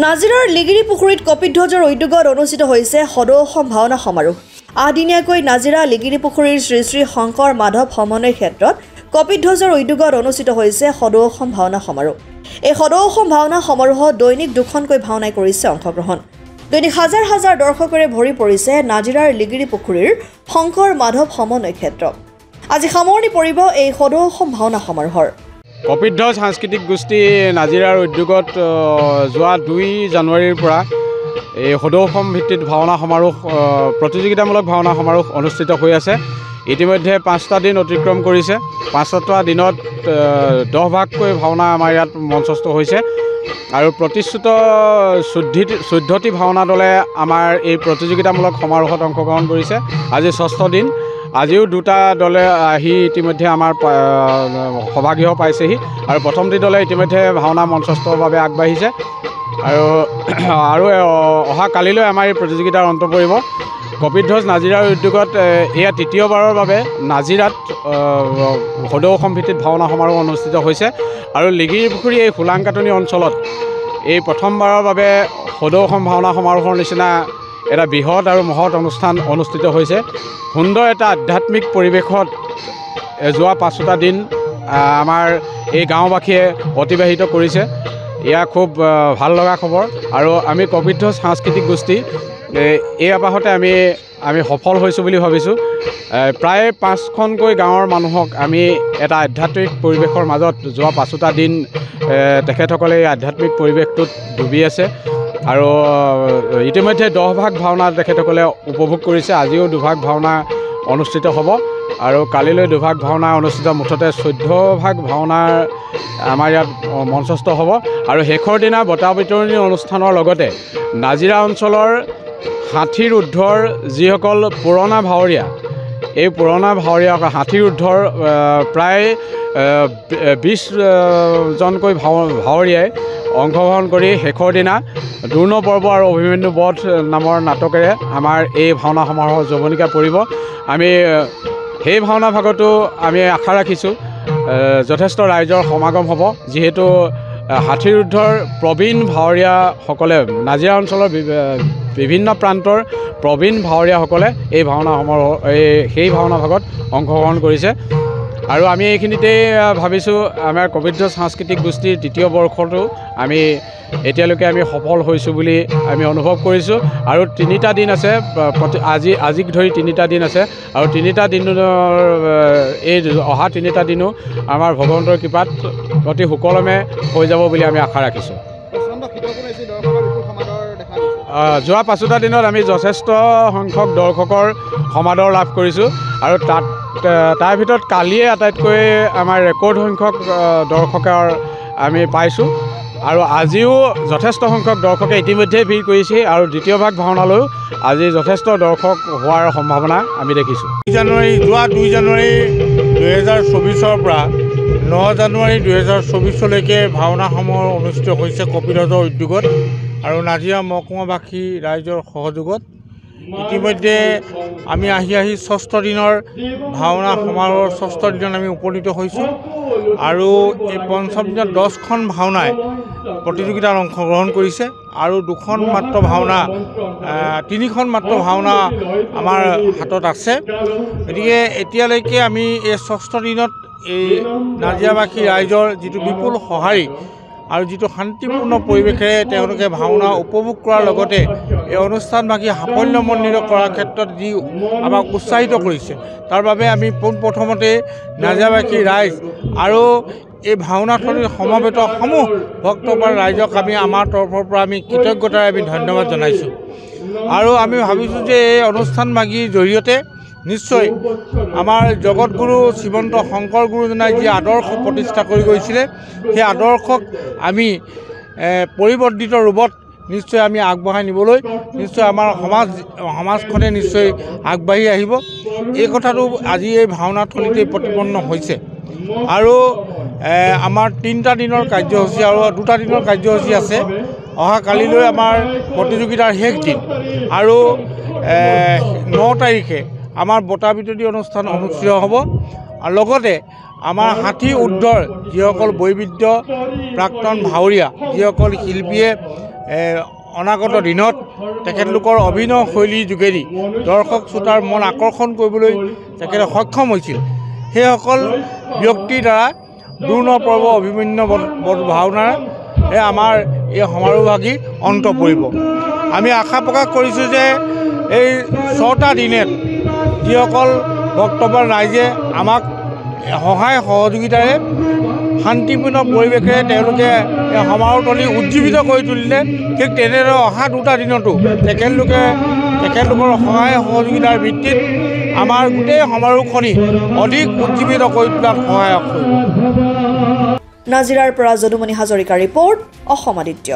নাজিৰাৰ লিগিৰি পুখুৰীত কপিধ্বজৰ উদ্যোগত অনুষ্ঠিত হৈছে সদৌ অসম ভাওনা সমাৰোহ। আদিনীয়াকৈ নাজিৰা লিগিৰি পুখুৰীৰ শ্ৰী শ্ৰী শংকৰ মাধৱ সমন্বয় ক্ষেত্ৰত কপিধ্বজৰ উদ্যোগত অনুষ্ঠিত হৈছে সদৌ অসম ভাওনা সমাৰোহ। এই সদৌ অসম ভাওনা সমাৰোহত দৈনিক দুখনকৈ ভাওনাই কৰিছে অংশগ্ৰহণ। দৈনিক হাজাৰ হাজাৰ দৰ্শকেৰে ভৰি পৰিছে নাজিৰাৰ লিগিৰি পুখুৰীৰ শংকৰ মাধৱ সমন্বয় ক্ষেত্ৰ। আজি সামৰণি পৰিব এই সদৌ অসম ভাওনা সমাৰোহৰ। কপিধ্বজ সাংস্কৃতিক গোষ্ঠী নাজিৰাৰ উদ্যোগত যোৱা 2 জানুৱাৰীৰ পৰা এই সদৌ অসম ভিত্তিত ভাওনা সমাৰোহ প্ৰতিযোগিতামূলক ভাওনা সমাৰোহ অনুষ্ঠিত হৈ আছে। ইতিমধ্যে 5টা দিন অতিক্ৰম কৰিছে। 5টা দিনত 10 ভাগকৈ ভাওনা আমাৰ ইয়াত মঞ্চস্থ হৈছে আৰু প্ৰতিষ্ঠিত 14টি ভাওনা দলে আমাৰ এই প্ৰতিযোগিতামূলক সমাৰোহত অংশগ্ৰহণ কৰিছে। আজি 6ঠ দিন। আজিও 2টা দলে আহি ইতিমধ্যে আমাৰ সভাগৃহ পাইছেহি আৰু প্ৰথমটি দলে ইতিমধ্যে ভাওনা মঞ্চস্থৰ বাবে আগবাঢ়িছে আৰু অহা কালিলৈ আমাৰ এই প্ৰতিযোগিতাৰ অন্ত পৰিব। কপিধ্বজ নাজিৰাৰ উদ্যোগত এয়া 3য়বাৰৰ বাবে নাজিৰাত সদৌ অসম ভিত্তিত ভাওনা সমাৰোহ অনুষ্ঠিত হৈছে আৰু লিগিৰি পুখুৰী এই হোলাংকাটনি অঞ্চলত এই প্ৰথমবাৰৰ বাবে সদৌ অসম ভাওনা সমাৰোহৰ নিচিনা এটা বৃহৎ আৰু মহৎ অনুষ্ঠান অনুষ্ঠিত হৈছে। সুন্দৰ এটা আধ্যাত্মিক পৰিৱেশত যোৱা 5টা দিন আমাৰ এই গাঁওবাসীয়ে অতিবাহিত কৰিছে। এয়া খুব ভাল লগা খবৰ আৰু আমি কপিধ্বজ সাংস্কৃতিক গোষ্ঠী এই আবাহতে আমি সফল হৈছোঁ বুলি ভাবিছোঁ। প্ৰায় 5খনকৈ গাঁৱৰ মানুহক আমি এটা আধ্যাত্মিক পৰিৱেশৰ মাজত যোৱা 5টা দিন তেখেতসকলে এই আধ্যাত্মিক পৰিৱেশটোত ডুবি আছে আৰু ইতিমধ্যে 10 ভাগ ভাওনা তেখেতসকলে উপভোগ কৰিছে। আজিও 2 ভাগ ভাওনা অনুষ্ঠিত হ'ব আৰু কালিলৈ 2 ভাগ ভাওনা অনুষ্ঠিত, মুঠতে 14 ভাগ ভাওনা আমাৰ ইয়াত মঞ্চস্থ হ'ব আৰু শেষৰ দিনা বঁটা বিতৰণি অনুষ্ঠানৰ লগতে নাজিৰা অঞ্চলৰ 60ৰ ঊৰ্ধৰ যিসকল পুৰণা ভাৱৰীয়া, এই পুৰণা ভাৱৰীয়া 60ৰ ঊৰ্ধৰ প্ৰায় 20জনকৈ ভাৱৰীয়াই অংশগ্ৰহণ কৰি শেষৰ দিনা দূৰ্ণ পৰ্ব আৰু অভিমন্যু বধ নামৰ নাটকেৰে আমাৰ এই ভাওনা সমাৰোহৰ যৱনিকা পৰিব। আমি সেই ভাওনা ভাগতো আমি আশা ৰাখিছোঁ যথেষ্ট ৰাইজৰ সমাগম হ'ব, যিহেতু 60ৰ ঊৰ্ধৰ প্ৰবীণ ভাৱৰীয়াসকলে নাজিৰা অঞ্চলৰ বিভিন্ন প্ৰান্তৰ প্ৰবীণ ভাৱৰীয়াসকলে এই ভাওনা সমাৰোহ সেই ভাওনা ভাগত অংশগ্ৰহণ কৰিছে আৰু আমি এইখিনিতে ভাবিছোঁ আমাৰ কপিধ্বজ সাংস্কৃতিক গোষ্ঠীৰ 3য় বৰ্ষটো আমি এতিয়ালৈকে আমি সফল হৈছোঁ বুলি আমি অনুভৱ কৰিছোঁ আৰু 3টা দিন আছে। আজিক ধৰি 3টা দিন আছে আৰু 3টা দিনৰ এই অহা 3টা দিনো আমাৰ ভগৱন্তৰ কৃপাত অতি সুকলমে হৈ যাব বুলি আমি আশা ৰাখিছোঁ। যোৱা 5টা দিনত আমি যথেষ্ট সংখ্যক দৰ্শকৰ সমাদৰ লাভ কৰিছোঁ আৰু তাৰ ভিতৰত কালিয়ে আটাইতকৈ আমাৰ ৰেকৰ্ড সংখ্যক দৰ্শকৰ আমি পাইছোঁ আৰু আজিও যথেষ্ট সংখ্যক দৰ্শকে ইতিমধ্যে ভিৰ কৰিছে আৰু 2য় ভাগ ভাওনালৈও আজি যথেষ্ট দৰ্শক হোৱাৰ সম্ভাৱনা আমি দেখিছোঁ। যোৱা 2 জানুৱাৰী 2024ৰ পৰা 9 জানুৱাৰী 2024লৈকে ভাওনাসমূহ অনুষ্ঠিত হৈছে কপিধ্বজৰ উদ্যোগত আৰু নাজিৰা মহকুমাবাসী ৰাইজৰ সহযোগত। ইতিমধ্যে আমি আহি 6ঠ দিনৰ ভাওনা সমাৰোহৰ 6ঠ দিনত আমি উপনীত হৈছোঁ আৰু এই 5ম দিনত 10খন ভাওনাই প্ৰতিযোগিতাত অংশগ্ৰহণ কৰিছে আৰু 2খন মাত্ৰ ভাওনা 3খন মাত্ৰ ভাওনা আমাৰ হাতত আছে। গতিকে এতিয়ালৈকে আমি এই 6ঠ দিনত এই নাজিৰাবাসী ৰাইজৰ যিটো বিপুল সঁহাৰি আৰু যিটো শান্তিপূৰ্ণ পৰিৱেশেৰে তেওঁলোকে ভাওনা উপভোগ কৰাৰ লগতে এই অনুষ্ঠানভাগী সাফল্যমণ্ডিত কৰাৰ ক্ষেত্ৰত যি আমাক উৎসাহিত কৰিছে, তাৰ বাবে আমি পোনপ্ৰথমতে নাজিৰাবাসী ৰাইজ আৰু এই ভাওনাথলীৰ সমবেত সমূহ ভক্তপ্ৰাণ ৰাইজক আমি আমাৰ তৰফৰ পৰা আমি কৃতজ্ঞতাৰে আমি ধন্যবাদ জনাইছোঁ আৰু আমি ভাবিছোঁ যে এই অনুষ্ঠানভাগীৰ জৰিয়তে নিশ্চয় আমাৰ জগতগুৰু শ্ৰীমন্ত শংকৰ গুৰুজনাই যি আদৰ্শ প্ৰতিষ্ঠা কৰি গৈছিলে, সেই আদৰ্শক আমি পৰিৱৰ্তিত ৰূপত নিশ্চয় আমি আগবঢ়াই নিবলৈ নিশ্চয় আমাৰ সমাজখনে নিশ্চয় আগবাঢ়ি আহিব। এই কথাটো আজি এই ভাওনাথলীতে প্ৰতিপন্ন হৈছে আৰু আমাৰ 3টা দিনৰ কাৰ্যসূচী আৰু 2টা দিনৰ কাৰ্যসূচী আছে। অহা কালিলৈ আমাৰ প্ৰতিযোগিতাৰ শেষ দিন আৰু 9 তাৰিখে আমাৰ বঁটা বিতৰণি অনুষ্ঠান অনুষ্ঠিত হ'ব আৰু লগতে আমাৰ 60 ঊৰ্ধৰ যিসকল বৈবিধ্য প্ৰাক্তন ভাৱৰীয়া, যিসকল শিল্পীয়ে অনাগত দিনত তেখেতলোকৰ অভিনয় শৈলীৰ যোগেদি দৰ্শক শ্ৰোতাৰ মন আকৰ্ষণ কৰিবলৈ তেখেতে সক্ষম হৈছিল। সেইসকল ব্যক্তিৰ দ্বাৰা দূৰ্ণ পৰ্ব অভিমন্যু ভাওনাৰ আমাৰ এই সমাৰোহভাগী অন্ত পৰিব। আমি আশা প্ৰকাশ কৰিছোঁ যে এই 6টা দিনত যিসকল ভক্তবান ৰাইজে আমাক সহায় সহযোগিতাৰে শান্তিপূৰ্ণ পৰিৱেশে তেওঁলোকে এই সমাৰোহস্থলী উজ্জীৱিত কৰি তুলিলে, ঠিক তেনেদৰে অহা 2টা দিনতো তেখেতলোকৰ সহায় সহযোগিতাৰ ভিত্তিত আমাৰ গোটেই সমাৰোহখনি অধিক উজ্জীৱিত কৰি তোলাত সহায়ক কৰিব। নাজিৰাৰ পৰা যদুমণি হাজৰিকাৰ ৰিপৰ্ট, অসম আদিত্য।